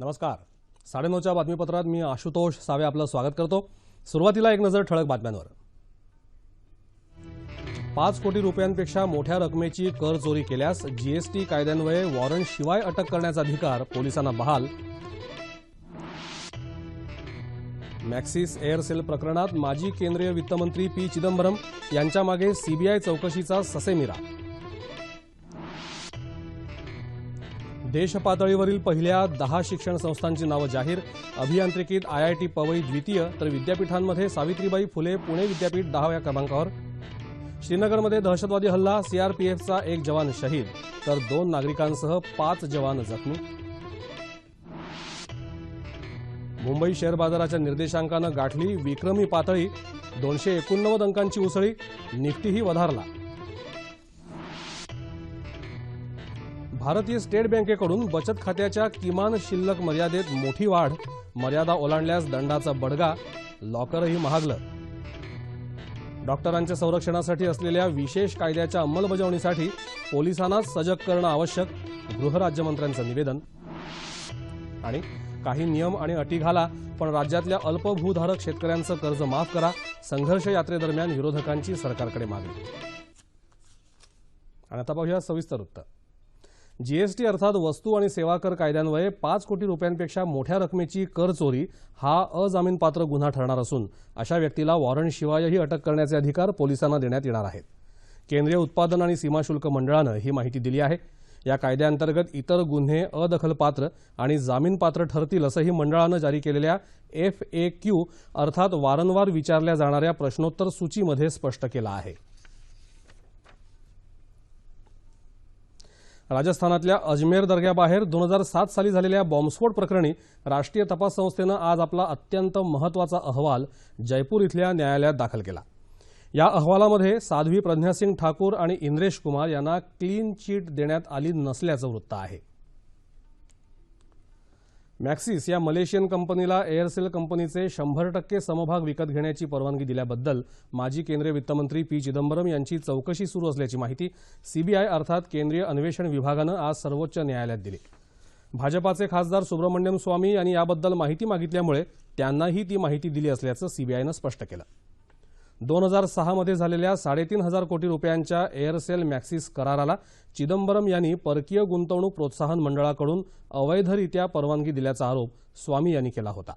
नमस्कार. 9:30च्या बातमीपत्रात मी आशुतोष सावे आपलं स्वागत करतो. सुरुवातीला एक नजर ठळक बातम्यांवर. 5 कोटी रुपयांपेक्षा मोठ्या रकमेची कर चोरी केल्यास जीएसटी कायद्यान्वये वॉरंट शिवाय अटक करण्याचा अधिकार पोलिसांना बहाल. मॅक्सिस एअरसेल प्रकरणात माजी केंद्रीय वित्तमंत्री पी चिदंबरम यांच्या मागे सीबीआय चौकशीचा ससेमिरा. देशपातळीवरील पहिल्या 10 शिक्षण संस्थांची नावं जाहीर. अभियांत्रिकीत आयआयटी पवई द्वितीय तर विद्यापीठांमध्ये सावित्रीबाई फुले पुणे विद्यापीठ 10व्या क्रमांकावर. श्रीनगरमध्ये दहशतवादी हल्ला, सीआरपीएफचा 1 जवान शहीद तर 2 नागरिकांसह 5 जवान जखमी. मुंबई शेअर बाजाराच्या निर्देशांकानं गाठली विक्रमी पातळी. 289 अंकांची उसळी. निफ्टीही वधारला. भारतीय स्टेट बँकेकडून बचत खात्याच्या किमान शिल्लक मर्यादेत मोठी वाढ. मर्यादा ओलांडल्यास दंडाचा बडगा. लॉकरही महागलं. डॉक्टरांच्या संरक्षणासाठी असलेल्या विशेष कायद्याच्या अंमलबजावणीसाठी पोलिसांनाच सजग करणं आवश्यक. गृहराज्यमंत्र्यांचं निवेदन. आणि काही नियम आणि अटी घाला पण राज्यातल्या अल्पभूधारक शेतकऱ्यांचं कर्ज माफ करा. संघर्ष यात्रेदरम्यान विरोधकांची सरकारकडे मागणी. आणि आता पाहूया सविस्तर वृत्त. जीएसटी अर्थात वस्तू आणि सेवा कर कायद्यान्वये 5 कोटी रुपयांपेक्षा मोठ्या रकमेची कर चोरी हा अजामीनपात्र गुन्हा ठरणार असून अशा व्यक्तीला वॉरंटशिवायही अटक करण्याचे अधिकार पोलिसांना देण्यात येणार आहेत. केंद्रीय उत्पादन आणि सीमाशुल्क मंडळानं ही माहिती दिली आहे. या कायद्याअंतर्गत इतर गुन्हे अदखलपात्र आणि जामीनपात्र ठरतील असंही मंडळानं जारी केलेल्या FAQ अर्थात वारंवार विचारल्या जाणाऱ्या प्रश्नोत्तर सूचीमध्ये स्पष्ट केलं आहे. राजस्थानातल्या अजमेर दर्ग्याबाहेर 2007 साली झालेल्या बॉम्बस्फोट प्रकरणी राष्ट्रीय तपास संस्थेनं आज आपला अत्यंत महत्त्वाचा अहवाल जयपूर इथल्या न्यायालयात दाखल केला. या अहवालामध्ये साध्वी प्रज्ञासिंग ठाकूर आणि इंद्रेश कुमार यांना क्लीन चिट देण्यात आली नसल्याचं वृत्त आहे. मॅक्सिस या मलेशियन कंपनीला एअरसेल कंपनीचे 100% समभाग विकत घेण्याची परवानगी दिल्याबद्दल माजी केंद्रीय वित्तमंत्री पी चिदंबरम यांची चौकशी सुरू असल्याची माहिती सीबीआय अर्थात केंद्रीय अन्वेषण विभागानं आज सर्वोच्च न्यायालयात दिली. भाजपाचे खासदार सुब्रमण्यम स्वामी यांनी याबद्दल माहिती मागितल्यामुळे त्यांनाही ती माहिती दिली असल्याचं सीबीआयनं स्पष्ट केलं. 2006 मध्ये झालेल्या 3.5 कोटी रुपयांच्या एअरसेल मॅक्सिस कराराला चिदंबरम यांनी परकीय गुंतवणूक प्रोत्साहन मंडळाकडून अवैधरित्या परवानगी दिल्याचा आरोप स्वामी यांनी केला होता.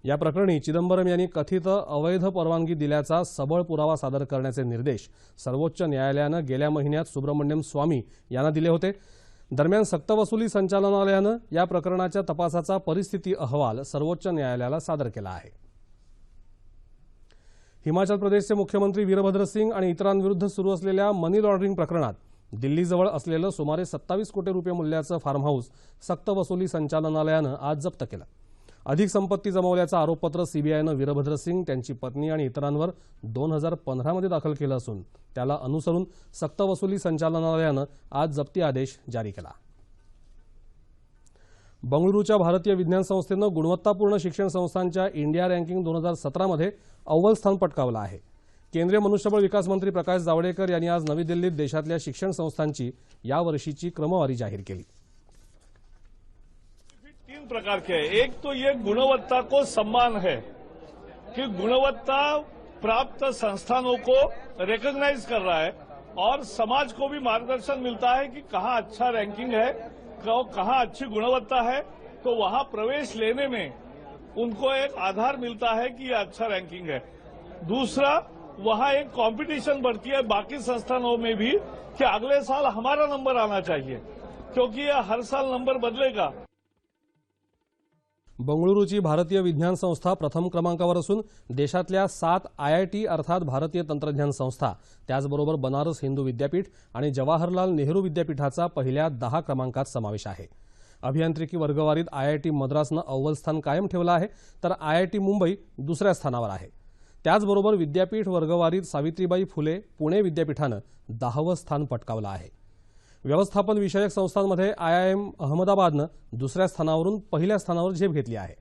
या प्रकरणी चिदंबरम यांनी कथित अवैध परवानगी दिल्याचा सबळ पुरावा सादर करण्याचे निर्देश सर्वोच्च न्यायालयानं गेल्या महिन्यात सुब्रमण्यम स्वामी यांना दिले होते. दरम्यान सक्तवसुली संचालनालयानं या प्रकरणाच्या तपासाचा परिस्थिती अहवाल सर्वोच्च न्यायालयाला सादर केला आहे. हिमाचल प्रदेशचे मुख्यमंत्री वीरभद्र सिंग आणि इतरांविरुद्ध सुरू असलेल्या मनी लॉन्ड्रिंग प्रकरणात दिल्लीजवळ असलेलं सुमारे 27 कोटी रुपये मूल्याचं फार्म हाऊस सक्तवसुली संचालनालयानं आज जप्त केलं. अधिक संपत्ती जमवल्याचं आरोपपत्र सीबीआयनं वीरभद्र सिंग, त्यांची पत्नी आणि इतरांवर 2015 मध्ये दाखल केलं असून त्याला अनुसरून सक्तवसुली संचालनालयानं आज जप्ती आदेश जारी केला. बंगळुरूच्या भारतीय विज्ञान संस्थेनं गुणवत्तापूर्ण शिक्षण संस्थांच्या इंडिया रँकिंग 2017 मध्ये अव्वल स्थान पटकावलं आहे. केंद्रीय मनुष्यबळ विकास मंत्री प्रकाश जावडेकर यांनी आज नवी दिल्लीत देशातल्या शिक्षण संस्थांची यावर्षीची क्रमवारी जाहीर केली. 3 प्रकार के हैं. एक तो ये गुणवत्ता को सम्मान है कि गुणवत्ता प्राप्त संस्थानों को रिकॉग्नाइज कर रहा है और समाज को भी मार्गदर्शन मिलता है कि कहाँ अच्छा रैंकिंग है, कहाँ अच्छी गुणवत्ता है, तो वहां प्रवेश लेने में उनको एक आधार मिलता है कि ये अच्छा रैंकिंग है. दूसरा, वहां एक कंपटीशन बढ़ती है बाकी संस्थानों में भी कि अगले साल हमारा नंबर आना चाहिए, क्योंकि ये हर साल नंबर बदलेगा. बंगळुरूची भारतीय विज्ञान संस्था प्रथम क्रमांकावर असून देशातल्या 7 IIT अर्थात भारतीय तंत्रज्ञान संस्था, त्याचबरोबर बनारस हिंदू विद्यापीठ आणि जवाहरलाल नेहरू विद्यापीठाचा पहिल्या 10 क्रमांकात समावेश आहे. अभियांत्रिकी वर्गवारीत IIT मद्रासनं अव्वल स्थान कायम ठेवलं आहे तर IIT मुंबई दुसऱ्या स्थानावर आहे. त्याचबरोबर विद्यापीठ वर्गवारीत सावित्रीबाई फुले पुणे विद्यापीठानं 10वं स्थान पटकावलं आहे. व्यवस्थापन विषयक संस्थांमध्ये IIM अहमदाबादनं दुसऱ्या स्थानावरून पहिल्या स्थानावर झेप घेतली आहे.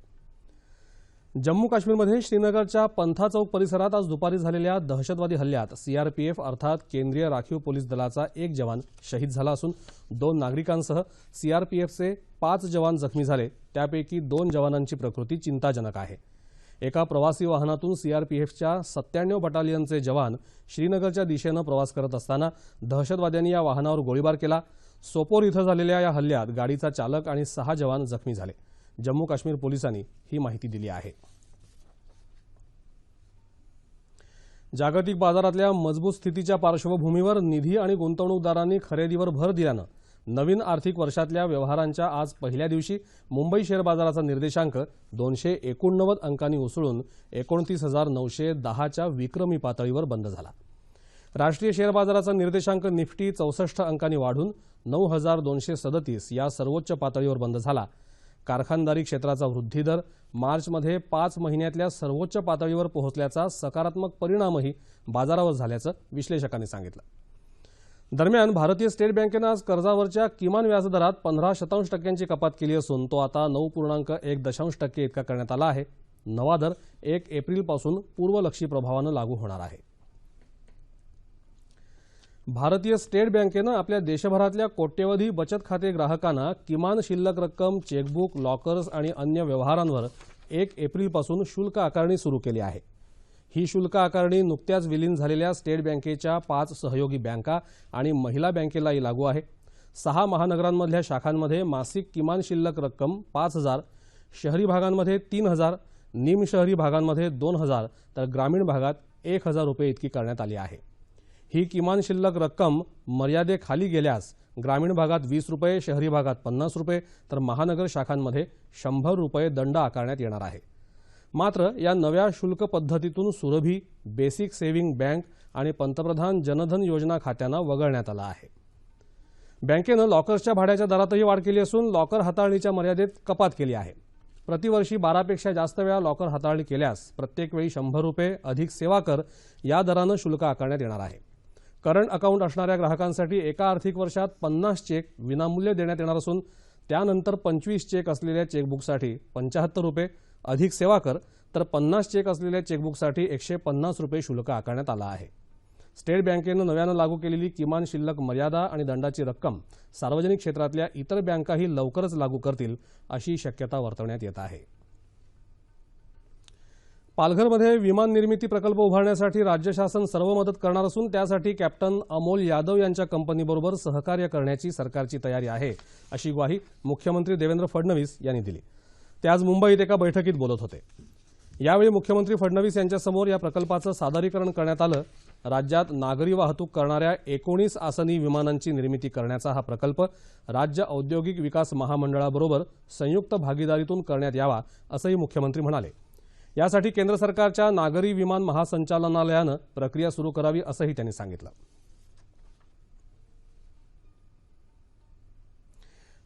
जम्मू काश्मीरमध्ये श्रीनगरच्या पंथा चौक परिसरात आज दुपारी झालेल्या दहशतवादी हल्ल्यात सीआरपीएफ अर्थात केंद्रीय राखीव पोलीस दलाचा एक जवान शहीद झाला असून 2 नागरिकांसह सीआरपीएफचे 5 जवान जखमी झाले। त्यापैकी 2 जवानांची प्रकृती चिंताजनक आहे। एका प्रवासी वाहनातून सीआरपीएफच्या 97 बटालियनचे जवान श्रीनगरच्या दिशेने प्रवास करत असताना दहशतवाद्यांनी या वाहनावर गोळीबार केला। सोपोर इथं झालेल्या या हल्ल्यात गाडीचा चालक आणि 6 जवान जखमी झाले। जम्मू काश्मीर पोलिसांनी ही माहिती दिली आहे। जागतिक बाजारातल्या मजबूत स्थितीच्या पार्श्वभूमीवर निधी आणि गुंतवणूकदारांनी खरेदीवर भर दिल्यानं नवीन आर्थिक वर्षातल्या व्यवहारांच्या आज पहिल्या दिवशी मुंबई शेअर बाजाराचा निर्देशांक 289 अंकांनी उसळून 29,910च्या विक्रमी पातळीवर बंद झाला। राष्ट्रीय शेअर बाजाराचा निर्देशांक निफ्टी 64 अंकांनी वाढून 9,237 या सर्वोच्च पातळीवर बंद झाला। कारखानदारी क्षेत्राचा वृद्धी दर मार्चमध्ये 5 महिन्यातल्या सर्वोच्च पातळीवर पोहोचल्याचा सकारात्मक परिणामही बाजारावर झाल्याचं विश्लेषकांनी सांगितलं। दरम्यान भारतीय स्टेट बँकेनं आज कर्जावरच्या किमान व्याजदरात 15% कपात केली असून तो आता 9.1% इतका करण्यात आला आहे। नवा दर 1 एप्रिलपासून पूर्वलक्षी प्रभावानं लागू होणार आहे। भारतीय स्टेट बँकेनं आपल्या देशभरातल्या कोट्यवधी बचत खाते ग्राहकांना किमान शिल्लक रक्कम, चेकबुक, लॉकर्स आणि अन्य व्यवहारांवर 1 एप्रिलपासून शुल्क आकारणी सुरू केली आहे। ही शुल्क आकारणी नुकत्याच विलीन झालेल्या स्टेट बँकेच्या 5 सहयोगी बँका आणि महिला बँकेलाही लागू आहे। 6 महानगरांमधल्या शाखांमध्ये मासिक किमान शिल्लक रक्कम 5,000, शहरी भागांमध्ये 3,000, निमशहरी भागांमध्ये 2,000 तर ग्रामीण भागात 1,000 रुपये इतकी करण्यात आली आहे। ही किमान शिल्लक रक्कम मर्यादेखाली गेल्यास ग्रामीण भागात 20 रुपये, शहरी भागात 50 रुपये तर महानगर शाखांमध्ये 100 रुपये दंड आकारण्यात येणार आहे। मात्र या नव्या शुल्क पद्धतीतून सुरभी, बेसिक सेव्हिंग बँक आणि पंतप्रधान जनधन योजना खात्यांना वगळण्यात आलं आहे। बँकेनं लॉकर्सच्या भाड्याच्या दरातही वाढ केली असून लॉकर हाताळणीच्या मर्यादेत कपात केली आहे। प्रतिवर्षी 12पेक्षा जास्त वेळा लॉकर हाताळणी केल्यास प्रत्येक वेळी 100 रुपये अधिक सेवा कर या दरानं शुल्क आकारण्यात येणार आहे। करंट अकाउंट असणाऱ्या ग्राहकांसाठी एका आर्थिक वर्षात 50 चेक विनामूल्य देण्यात येणार असून त्यानंतर 25 चेक असलेल्या चेकबुकसाठी 75 रुपये अधिक सेवा कर तर 50 चेक असलेल्या चेकबुकसाठी 150 रुपये शुल्क आकारण्यात आलं आहे। स्टेट बँकेनं नव्यानं लागू केलेली किमान शिल्लक मर्यादा आणि दंडाची रक्कम सार्वजनिक क्षेत्रातल्या इतर बँकाही लवकरच लागू करतील अशी शक्यता वर्तवण्यात येत आहे। पालघरमध्ये विमान निर्मिती प्रकल्प उभारण्यासाठी राज्य शासन सर्व मदत करणार असून त्यासाठी कॅप्टन अमोल यादव यांच्या कंपनीबरोबर सहकार्य करण्याची सरकारची तयारी आहे अशी ग्वाही मुख्यमंत्री देवेंद्र फडणवीस यांनी दिली। ते आज मुंबईत एका बैठकीत बोलत होते। यावेळी मुख्यमंत्री फडणवीस यांच्यासमोर या प्रकल्पाचं सादरीकरण करण्यात आलं। राज्यात नागरी वाहतूक करणाऱ्या 19 आसनी विमानांची निर्मिती करण्याचा हा प्रकल्प राज्य औद्योगिक विकास महामंडळाबरोबर संयुक्त भागीदारीतून करण्यात यावा असंही मुख्यमंत्री म्हणाले। यासाठी केंद्र सरकारच्या नागरी विमान महासंचालनालयानं प्रक्रिया सुरू करावी असंही त्यांनी सांगितलं।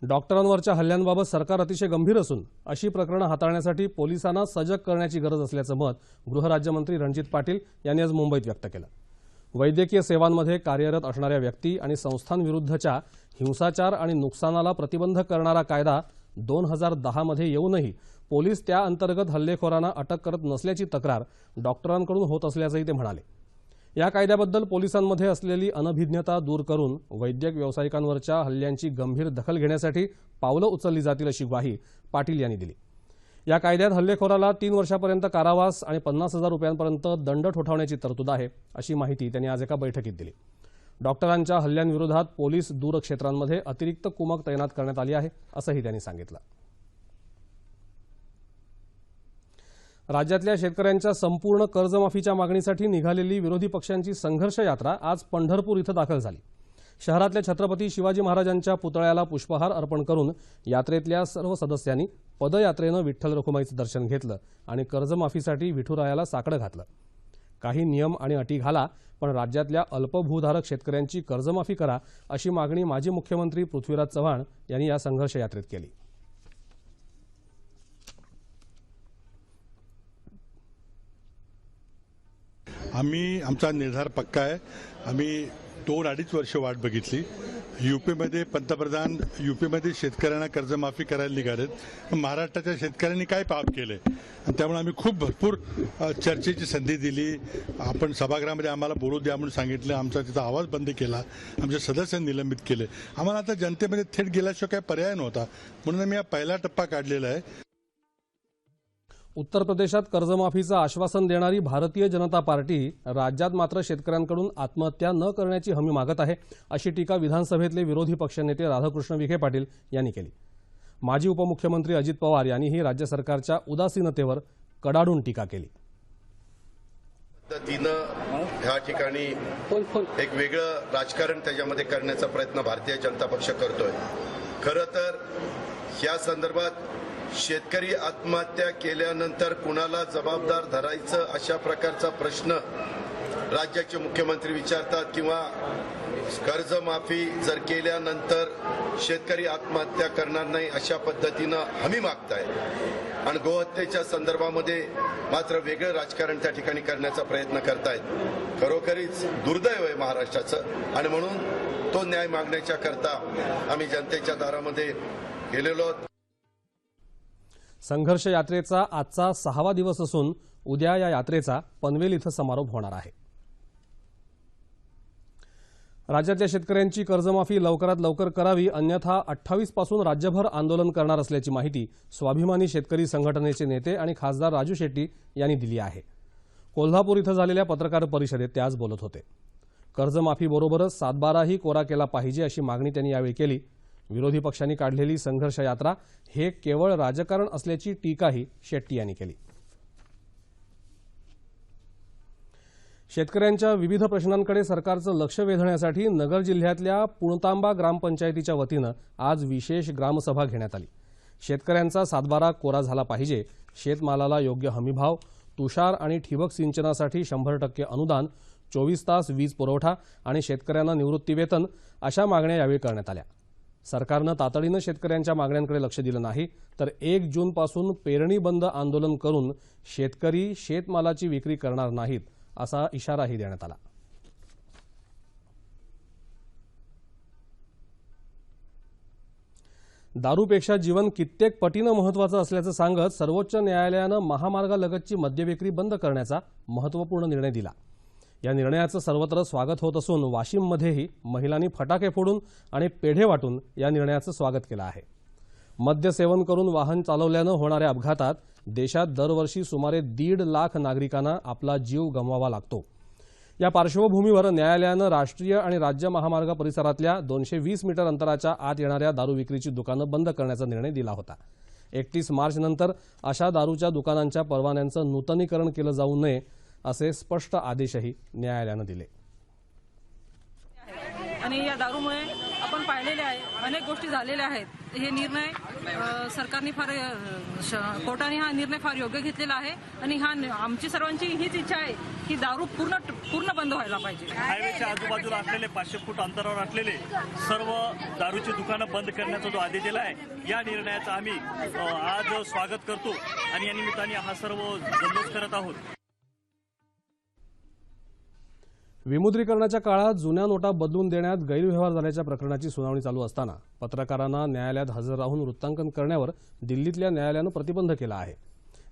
डॉक्टरांवरच्या हल्ल्यांबाबत सरकार अतिशय गंभीर असून अशी प्रकरणं हाताळण्यासाठी पोलिसांना सजग करण्याची गरज असल्याचं मत गृहराज्यमंत्री रणजित पाटील यांनी आज मुंबईत व्यक्त केलं। वैद्यकीय सेवांमध्ये कार्यरत असणाऱ्या व्यक्ती आणि संस्थांविरुद्धच्या हिंसाचार आणि नुकसानाला प्रतिबंध करणारा कायदा 2010 मध्ये येऊनही पोलीस त्या अंतर्गत हल्लेखोरांना अटक करत नसल्याची तक्रार डॉक्टरांकडून होत असल्याचंही ते म्हणाले। या कायद्याबद्दल पोलिसांमध्ये असलेली अनभिज्ञता दूर करून वैद्यक व्यावसायिकांवरच्या हल्ल्यांची गंभीर दखल घेण्यासाठी पावलं उचलली जातील अशी ग्वाही पाटील यांनी दिली। या कायद्यात हल्लेखोराला 3 वर्षापर्यंत कारावास आणि 50,000 रुपयांपर्यंत दंड ठोठावण्याची तरतूद आहे अशी माहिती त्यांनी आज एका बैठकीत दिली। डॉक्टरांच्या हल्ल्यांविरोधात पोलीस दूर क्षेत्रांमध्ये अतिरिक्त कुमक तैनात करण्यात आली आहे असंही त्यांनी सांगितलं। राज्यातल्या शेतकऱ्यांच्या संपूर्ण कर्जमाफीच्या मागणीसाठी निघालेली विरोधी पक्षांची संघर्ष यात्रा आज पंढरपूर इथं दाखल झाली। शहरातल्या छत्रपती शिवाजी महाराजांच्या पुतळ्याला पुष्पहार अर्पण करून यात्रेतल्या सर्व सदस्यांनी पदयात्रेनं विठ्ठल रखुमाईचं दर्शन घेतलं आणि कर्जमाफीसाठी विठुरायाला साकडं घातलं। काही नियम आणि अटी घाला पण राज्यातल्या अल्पभूधारक शेतकऱ्यांची कर्जमाफी करा अशी मागणी माजी मुख्यमंत्री पृथ्वीराज चव्हाण यांनी या संघर्ष यात्रेत केली। आमचा निर्धार पक्का आहे। आम्ही 2-2.5 वर्ष वाट बघितली यूपीमध्ये पंतप्रधान यूपीमध्ये शेतकऱ्यांना कर्जमाफी करायला निघालेत. महाराष्ट्राच्या शेतकऱ्यांनी काय पाप केले आणि त्यामुळे आम्ही खूप भरपूर चर्चेची संधी दिली. आपण सभागृहामध्ये आम्हाला बोलू द्या म्हणून सांगितलं. आमचा तिथं आवाज बंद केला. आमच्या सदस्यांनी निलंबित केले. आम्हाला आता जनतेमध्ये थेट गेल्याशिवाय काय पर्याय नव्हता म्हणून आम्ही हा पहिला टप्पा काढलेला आहे. उत्तर प्रदेशात कर्जमाफीचं आश्वासन देणारी भारतीय जनता पार्टी राज्यात मात्र शेतकऱ्यांकडून आत्महत्या न करण्याची हमी मागत आहे, अशी टीका विधानसभेतले विरोधी पक्षनेते राधाकृष्ण विखे पाटील यांनी केली. माजी उपमुख्यमंत्री अजित पवार यांनीही राज्य सरकारच्या उदासीनतेवर कडाडून टीका केली. ह्या ठिकाणी एक वेगळं राजकारण त्याच्यामध्ये करण्याचा प्रयत्न भारतीय जनता पक्ष करतोय. खरं तर या संदर्भात शेतकरी आत्महत्या केल्यानंतर कुणाला जबाबदार धरायचं अशा प्रकारचा प्रश्न राज्याचे मुख्यमंत्री विचारतात किंवा कर्जमाफी जर केल्यानंतर शेतकरी आत्महत्या करणार नाही अशा पद्धतीनं हमी मागतायत आणि गोहत्येच्या संदर्भामध्ये मात्र वेगळं राजकारण त्या ठिकाणी करण्याचा प्रयत्न करतायत. खरोखरीच दुर्दैव आहे महाराष्ट्राचं आणि म्हणून तो न्याय मागण्याच्या करता आम्ही जनतेच्या दारामध्ये गेलेलो आहोत. संघर्ष यात्रेचा आजचा 6वा दिवस असून उद्या या यात्रेचा पनवेल इथं समारोप होणार आहे. राज्यातल्या शेतकऱ्यांची कर्जमाफी लवकरात लवकर करावी, अन्यथा 28 पासून राज्यभर आंदोलन करणार असल्याची माहिती स्वाभिमानी शेतकरी संघटनेचे नेते आणि खासदार राजू शेट्टी यांनी दिली आहे. कोल्हापूर इथं झालेल्या पत्रकार परिषदेत ते आज बोलत होते. कर्जमाफीबरोबरच सातबाराही कोरा केला पाहिजे अशी मागणी त्यांनी यावेळी केली. विरोधी पक्षांनी काढलेली संघर्ष यात्रा हे केवळ राजकारण असल्याची टीकाही शेट्टी यांनी केली. शेतकऱ्यांच्या विविध प्रश्नांकडे सरकारचं लक्ष वेधण्यासाठी नगर जिल्ह्यातल्या पुणतांबा ग्रामपंचायतीच्या वतीनं आज विशेष ग्रामसभा घेण्यात आली. शेतकऱ्यांचा सातबारा कोरा झाला पाहिजे, शेतमालाला योग्य हमीभाव, तुषार आणि ठिबक सिंचनासाठी 100% अनुदान, 24 तास वीज पुरवठा आणि शेतकऱ्यांना निवृत्तीवेतन अशा मागण्या यावेळी करण्यात आल्या. सरकारनं तातडीनं शेतकऱ्यांच्या मागण्यांकडे लक्ष दिलं नाही तर 1 जूनपासून पेरणी बंद आंदोलन करून शेतकरी शेतमालाची विक्री करणार नाहीत असा इशाराही देण्यात आला. दारूपेक्षा जीवन कित्येक पटीनं महत्त्वाचं असल्याचं सांगत सर्वोच्च न्यायालयानं महामार्गालगतची मद्यविक्री बंद करण्याचा महत्त्वपूर्ण निर्णय दिला. या निर्णयाचं सर्वत्र स्वागत होत असून वाशिममध्येही महिलांनी फटाके फोडून आणि पेढे वाटून या निर्णयाचं स्वागत केलं आहे. मद्य सेवन करून वाहन चालवल्यानं होणाऱ्या अपघातात देशात दरवर्षी सुमारे 1.5 लाख नागरिकांना आपला जीव गमवावा लागतो. या पार्श्वभूमीवर न्यायालयानं राष्ट्रीय आणि राज्य महामार्ग परिसरातल्या 220 मीटर अंतराच्या आत येणाऱ्या दारू विक्रीची दुकानं बंद करण्याचा निर्णय दिला होता. 31 मार्चनंतर अशा दारूच्या दुकानांच्या परवान्यांचं नूतनीकरण केलं जाऊ नये असे स्पष्ट आदेशही न्यायालयानं दिले. आणि या दारूमुळे आपण पाहिलेले आहे अनेक गोष्टी झालेल्या आहेत. हे निर्णय सरकारने कोर्टाने हा निर्णय फार योग्य घेतलेला आहे आणि हा आमची सर्वांची हीच इच्छा आहे की दारू पूर्ण बंद व्हायला पाहिजे. हायवेच्या आजूबाजूला असलेले 500 फूट अंतरावर असलेले सर्व दारूची दुकानं बंद करण्याचा जो आदेश दिला आहे या निर्णयाचं आम्ही आज स्वागत करतो आणि या निमित्ताने हा सर्व जल्लोष करत आहोत. विमुद्रीकरणाच्या काळात जुन्या नोटा बदलून देण्यात गैरव्यवहार झाल्याच्या प्रकरणाची सुनावणी चालू असताना पत्रकारांना न्यायालयात हजर राहून वृत्तांकन करण्यावर दिल्लीतल्या न्यायालयानं प्रतिबंध केला आहे.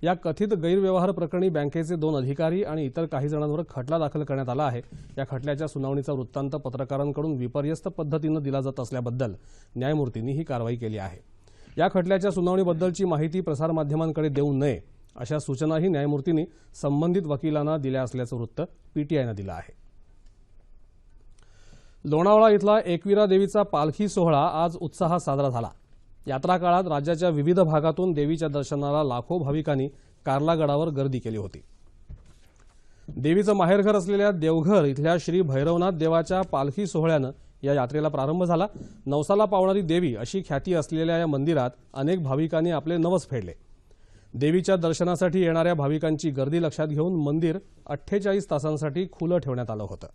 या कथित गैरव्यवहार प्रकरणी बँकेचे 2 अधिकारी आणि इतर काही जणांवर खटला दाखल करण्यात आला आहे. या खटल्याच्या सुनावणीचा वृत्तांत पत्रकारांकडून विपर्यस्त पद्धतीनं दिला जात असल्याबद्दल न्यायमूर्तींनी ही कारवाई केली आहे. या खटल्याच्या सुनावणीबद्दलची माहिती प्रसारमाध्यमांकडे देऊ नये अशा सूचनाही न्यायमूर्तींनी संबंधित वकिलांना दिल्या असल्याचं वृत्त पीटीआयनं दिलं आहे. लोणावळा इथला एकविरा देवीचा पालखी सोहळा आज उत्साहात साजरा झाला. यात्रा काळात राज्याच्या विविध भागातून देवीच्या दर्शनाला लाखो भाविकांनी कार्लागडावर गर्दी केली होती. देवीचं माहेरघर असलेल्या देवघर इथल्या श्री भैरवनाथ देवाच्या पालखी सोहळ्यानं या यात्रेला प्रारंभ झाला. नवसाला पावणारी देवी अशी ख्याती असलेल्या या मंदिरात अनेक भाविकांनी आपले नवस फेडले. देवीच्या दर्शनासाठी येणाऱ्या भाविकांची गर्दी लक्षात घेऊन मंदिर 48 तासांसाठी खुलं ठेवण्यात आलं होतं.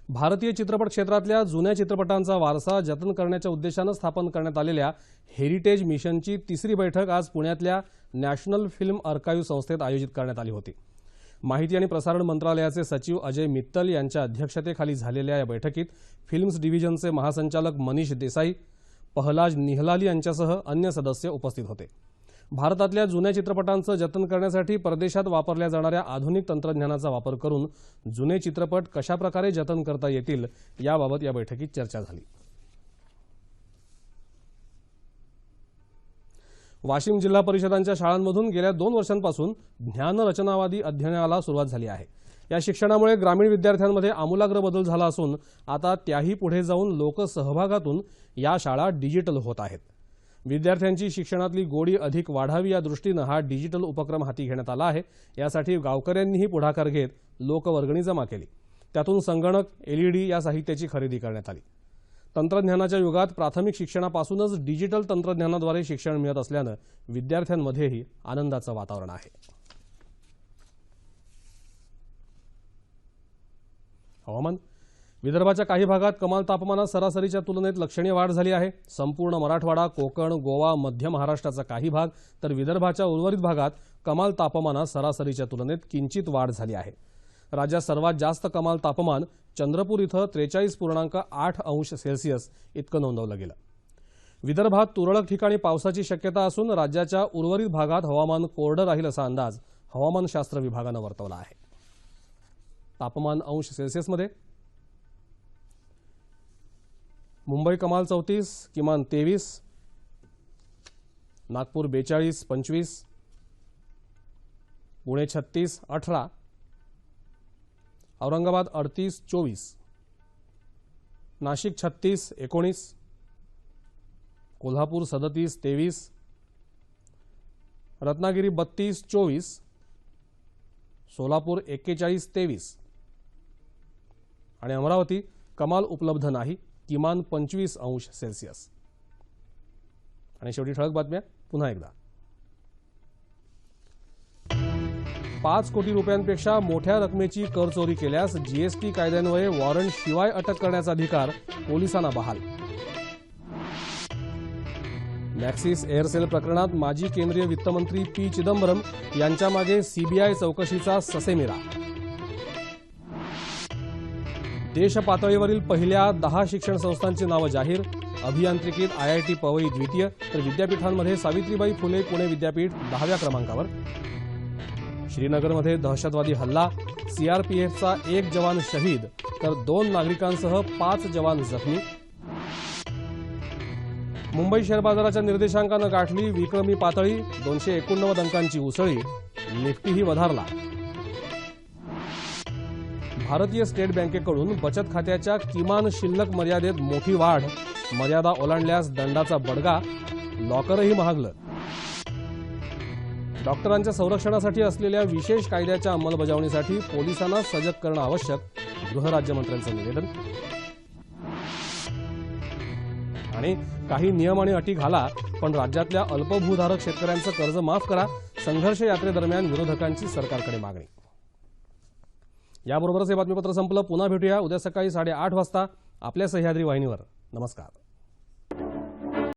भारतीय चित्रपट क्षेत्रातल्या जुन्या चित्रपटांचा वारसा जतन करण्याच्या उद्देशानं स्थापन करण्यात आलेल्या हेरिटेज मिशनची तिसरी बैठक आज पुण्यातल्या नॅशनल फिल्म आर्काइव्ह संस्थेत आयोजित करण्यात आली होती. माहिती आणि प्रसारण मंत्रालयाचे सचिव अजय मित्तल यांच्या अध्यक्षतेखाली झालेल्या या बैठकीत फिल्म्स डिव्हिजनचे महासंचालक मनीष देसाई, पहलाज निहलाली यांच्यासह अन्य सदस्य उपस्थित होते. भारतातल्या जुन्या चित्रपटांचं जतन करण्यासाठी परदेशात वापरल्या जाणाऱ्या आधुनिक तंत्रज्ञानाचा वापर करून जुने चित्रपट कशाप्रकारे जतन करता येतील याबाबत या बैठकीत चर्चा झाली. वाशिम जिल्हा परिषदांच्या शाळांमधून गेल्या 2 वर्षांपासून ज्ञानरचनावादी अध्ययनाला सुरुवात झाली आहे. या शिक्षणामुळे ग्रामीण विद्यार्थ्यांमध्ये आमूलाग्र बदल झाला असून आता त्याही पुढे जाऊन लोकसहभागातून या शाळा डिजिटल होत आहेत. विद्यार्थ्यांची शिक्षणातली गोडी अधिक वाढावी या दृष्टीनं हा डिजिटल उपक्रम हाती घेण्यात आला आहे. यासाठी गावकऱ्यांनीही पुढाकार घेत लोकवर्गणी जमा केली. त्यातून संगणक, एलईडी या साहित्याची खरेदी करण्यात आली. तंत्रज्ञानाच्या युगात प्राथमिक शिक्षणापासूनच डिजिटल तंत्रज्ञानाद्वारे शिक्षण मिळत असल्यानं विद्यार्थ्यांमध्येही आनंदाचं वातावरण आहे. हवामान. विदर्भाच्या काही भागात कमाल तापमानात सरासरीच्या तुलनेत लक्षणीय वाढ झाली आहे. संपूर्ण मराठवाडा, कोकण, गोवा, मध्य महाराष्ट्राचा काही भाग तर विदर्भाच्या उर्वरित भागात कमाल तापमानात सरासरीच्या तुलनेत किंचित वाढ झाली आहे. राज्यात सर्वात जास्त कमाल तापमान चंद्रपूर इथं 43.8 अंश सेल्सिअस इतकं नोंदवलं गेलं. विदर्भात तुरळक ठिकाणी पावसाची शक्यता असून राज्याच्या उर्वरित भागात हवामान कोरडं राहील असा अंदाज हवामानशास्त्र विभागानं वर्तवला आहे. तापमान अंश सेल्सिअसमध्ये मुंबई कमाल 34, किमान 23, नागपूर 42, 25, पुणे 36, 18, औरंगाबाद 38, 24, नाशिक 36, 19, कोल्हापूर 37, 23, रत्नागिरी 32, 24, सोलापूर 41, 23 आणि अमरावती कमाल उपलब्ध नाही, किमान 25 अंश सेल्सिअस. आणि शेवटी ठळक बातम्या पुन्हा एकदा. 5 कोटी रुपयांपेक्षा मोठ्या रकमेची कर चोरी केल्यास जीएसटी कायद्यान्वये वॉरंट शिवाय अटक करण्याचा अधिकार पोलिसांना बहाल. मॅक्सिस एअरसेल प्रकरणात माजी केंद्रीय वित्तमंत्री पी चिदंबरम यांच्या मागे सीबीआय चौकशीचा ससेमिरा. देश पातळीवरील पहिल्या 10 शिक्षण संस्थांची नावं जाहीर. अभियांत्रिकीत आयआयटी पवई द्वितीय तर विद्यापीठांमध्ये सावित्रीबाई फुले पुणे विद्यापीठ 10व्या क्रमांकावर. श्रीनगरमध्ये दहशतवादी हल्ला, सीआरपीएफचा 1 जवान शहीद तर 2 नागरिकांसह 5 जवान जखमी. मुंबई शेअर बाजाराच्या निर्देशांकानं गाठली विक्रमी पातळी, 289 अंकांची उसळी. निफ्टीही वधारला. भारतीय स्टेट बँकेकडून बचत खात्याच्या किमान शिल्लक मर्यादेत मोठी वाढ, मर्यादा ओलांडल्यास दंडाचा बडगा. लॉकरही महागलं. डॉक्टरांच्या संरक्षणासाठी असलेल्या विशेष कायद्याच्या अंमलबजावणीसाठी पोलिसांना सजग करणं आवश्यक, गृहराज्यमंत्र्यांचं निवेदन. आणि काही नियम आणि अटी घाला पण राज्यातल्या अल्पभूधारक शेतकऱ्यांचं कर्ज माफ करा, संघर्ष यात्रेदरम्यान विरोधकांची सरकारकडे मागणी. याबरोबरच हे बातमीपत्र संपलं. पुन्हा भेटूया उद्या सकाळी 8:30 वाजता आपल्या सह्याद्री वाहिनीवर. नमस्कार.